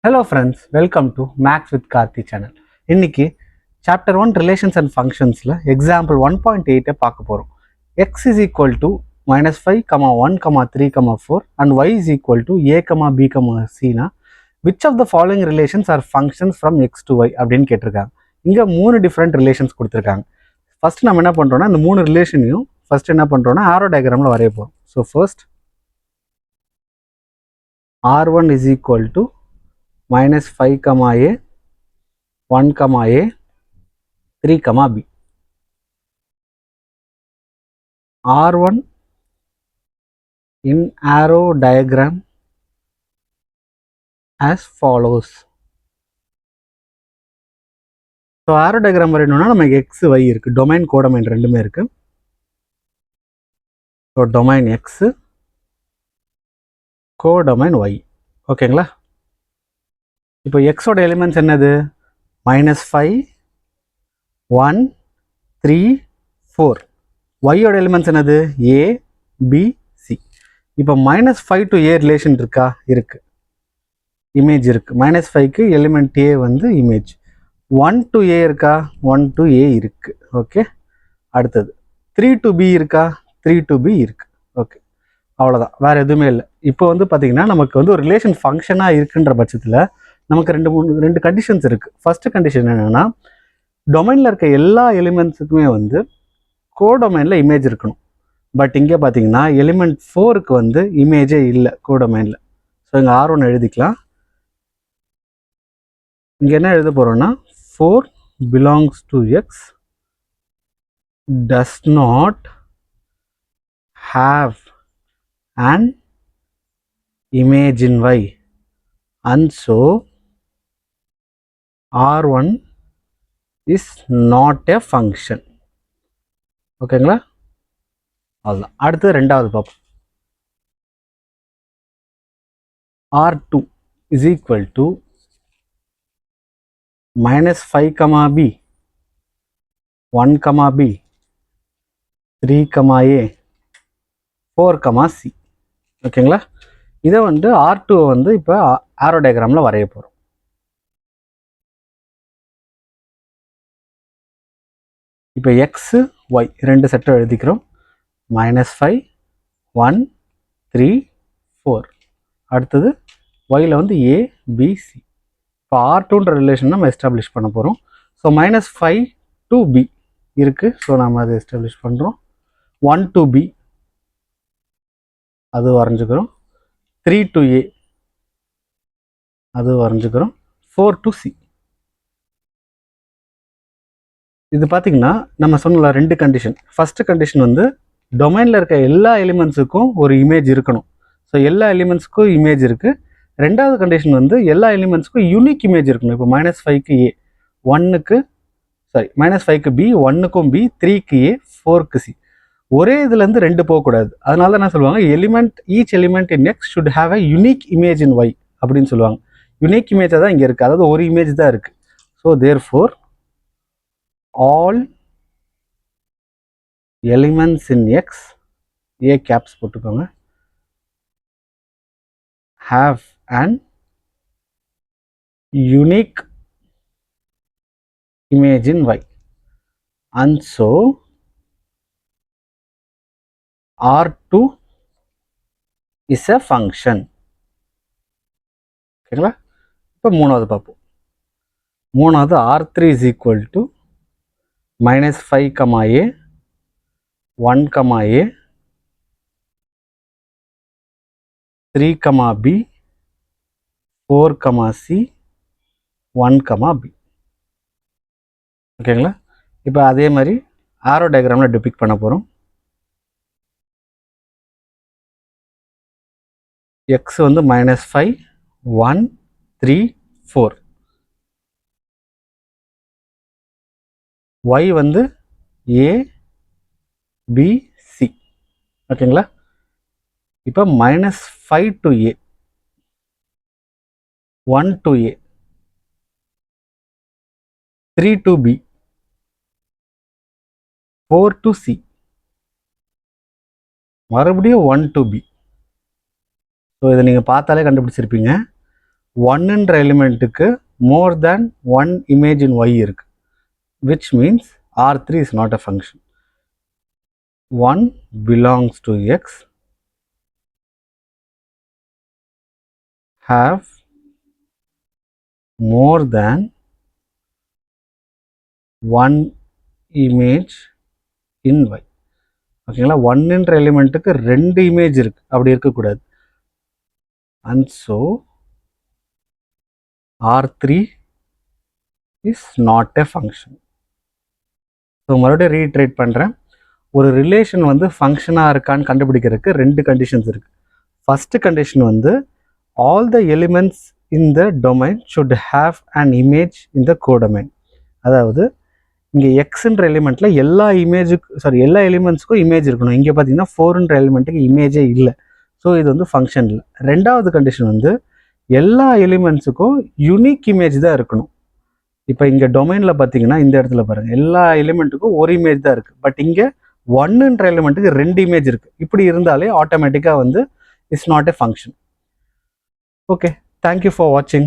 Hello friends, welcome to Max with Karthi channel. இன்னைக்கு chapter 1 relations and functionsல example 1.8 பார்க்க போறோம். X is equal to minus 5, 1, 3, 4 and y is equal to a, b, c னா which of the following relations are functions from x to y அப்படின்னு கேட்டிருக்காங்க. இங்க மூணு different relations கொடுத்துருக்காங்க. First நம்ம என்ன பண்றோம்னா இந்த மூணு ரிலேஷனையும் ஃபர்ஸ்ட் என்ன பண்றோம்னா ஆரோ டயக்ராம்ல வரைய போறோம். So first r1 is equal to minus 5 comma a 1 comma a 3 comma b. R1 in arrow diagram as follows. So arrow diagram வரையணும்னா நமக்கு எக்ஸ் ஒய் இருக்கு, டொமைன் கோடொமைன் ரெண்டுமே இருக்கு. So domain X codomain Y. ஓகேங்களா? இப்போ எக்ஸோட elements என்னது? -5 1 3 4. ஒய்யோட எலிமெண்ட்ஸ் என்னது? a b c. இப்போ -5 டு a ரிலேஷன் இருக்கா? இருக்கு, இமேஜ் இருக்கு. -5க்கு எலிமெண்ட் a வந்து இமேஜ். 1 டு a இருக்கா? 1 டு a இருக்கு. ஓகே, அடுத்தது 3 டு b இருக்கா? 3 டு b இருக்கு. ஓகே, அவ்வளோதான், வேற எதுவுமே இல்லை. இப்போ வந்து பார்த்தீங்கன்னா நமக்கு வந்து ஒரு ரிலேஷன் ஃபங்க்ஷனாக இருக்குன்ற பட்சத்தில் நமக்கு ரெண்டு கண்டிஷன்ஸ் இருக்கு. ஃபர்ஸ்ட் கண்டிஷன் என்னன்னா, டொமைனில் இருக்க எல்லா எலிமெண்ட்ஸுக்குமே வந்து கோடொமைனில் இமேஜ் இருக்கணும். பட் இங்கே பார்த்தீங்கன்னா எலிமெண்ட் 4க்கு வந்து இமேஜே இல்லை கோடொமைனில். ஸோ இங்கே R1 எழுதிக்கலாம். இங்கே என்ன எழுத போகிறோம்னா 4 belongs to x does not have an image in y and so R1 is not a function. ஓகேங்களா? அவ்வளோதான். அடுத்து ரெண்டாவது பார்ப்போம். R2 is equal to -5 comma b 1 comma b 3 comma a 4 comma c. ஓகேங்களா? இதை வந்து R2 வந்து இப்போ ஆரோ டயக்ராமில் வரைய போகிறோம். இப்போ எக்ஸு ஒய் ரெண்டு செட்டும் எழுதிக்கிறோம். -5 1 3 4. அடுத்தது ஒயில் வந்து a b c. இப்போ R2ன்ற ரிலேஷன் நம்ம எஸ்டாப்ளிஷ் பண்ண போகிறோம். ஸோ -5 டு b இருக்கு. ஸோ நம்ம அதை எஸ்டாப்ளிஷ் பண்ணுறோம். 1 டு b அது வரைஞ்சுக்கிறோம். 3 டு a அது வரைஞ்சுக்கிறோம். 4 டு c. இது பார்த்தீங்கன்னா நம்ம சொன்ன ரெண்டு கண்டிஷன். ஃபர்ஸ்ட் கண்டிஷன் வந்து டொமைனில் இருக்க எல்லா எலிமெண்ட்ஸுக்கும் ஒரு இமேஜ் இருக்கணும். ஸோ எல்லா எலிமெண்ட்ஸுக்கும் இமேஜ் இருக்கு. ரெண்டாவது கண்டிஷன் வந்து எல்லா எலிமெண்ட்ஸுக்கும் யூனிக் இமேஜ் இருக்கணும். இப்போ -5க்கு a 1க்கு -5க்கு b 1க்கும் b 3க்கு a 4க்கு c. ஒரே இதுலேருந்து ரெண்டு போகக்கூடாது. அதனால தான் என்ன சொல்லுவாங்க, each element in x should have a unique image in y அப்படின்னு சொல்லுவாங்க. யூனிக் இமேஜாக தான் இங்கே இருக்குது, அதாவது ஒரு இமேஜ் தான் இருக்குது. So therefore all elements in x a caps போட்டுக்கோங்க have an unique image in y and so R2 is a function. ஓகேங்களா? இப்போ மூணாவது பார்ப்போம். மூணாவது R3 is equal to -5 comma a 1 comma a 3 comma b 4 comma c 1 comma b. ஓகேங்களா? இப்போ அதே மாதிரி ஆரோ டயக்ராமில் டிபிக்ட் பண்ண போகிறோம். எக்ஸ் வந்து -5 1 3 4. y வந்து a b c. ஓகேங்களா? இப்போ -5 to a 1 to a 3 to b 4 to c மறுபடியும் 1 டு b. ஸோ இதை நீங்கள் பார்த்தாலே கண்டுபிடிச்சிருப்பீங்க. 1ன்ற எலிமெண்ட்டுக்கு மோர் தேன் 1 இமேஜ் இன் y இருக்கு, which means R3 is not a function. 1 belongs to X, have more than 1 image in Y. ஓகேங்களா, 1ன்ற எலிமெண்ட்டுக்கு 2 image இருக்கு, அப்படி இருக்கக்கூடாது. And so R3 is not a function. So மறுபடியும் ரீட்ரேட் பண்ணுறேன். ஒரு ரிலேஷன் வந்து ஃபங்க்ஷனாக இருக்கான்னு கண்டுபிடிக்கிறதுக்கு 2 கண்டிஷன்ஸ் இருக்குது. ஃபஸ்ட்டு கண்டிஷன் வந்து all the elements in the domain should have an image in the codomain. அதாவது இங்கே எக்ஸ்ன்ற எலிமெண்ட்டில் எல்லா எலிமெண்ட்ஸுக்கும் இமேஜ் இருக்கணும். இங்கே பார்த்தீங்கன்னா 4ன்ற எலிமெண்ட்டுக்கு இமேஜே இல்லை. ஸோ இது வந்து ஃபங்க்ஷன் இல்லை. ரெண்டாவது கண்டிஷன் வந்து எல்லா எலிமெண்ட்ஸுக்கும் யூனிக் இமேஜ் தான் இருக்கணும். இப்போ இங்கே டொமைனில் பார்த்தீங்கன்னா இந்த இடத்துல பாருங்கள், எல்லா எலிமெண்ட்டுக்கும் ஒரு இமேஜ் தான் இருக்குது. பட் இங்கே 1ன்ற எலிமெண்ட்டுக்கு 2 இமேஜ் இருக்குது. இப்படி இருந்தாலே ஆட்டோமேட்டிக்காக வந்து it's not a function. Okay, thank you for watching.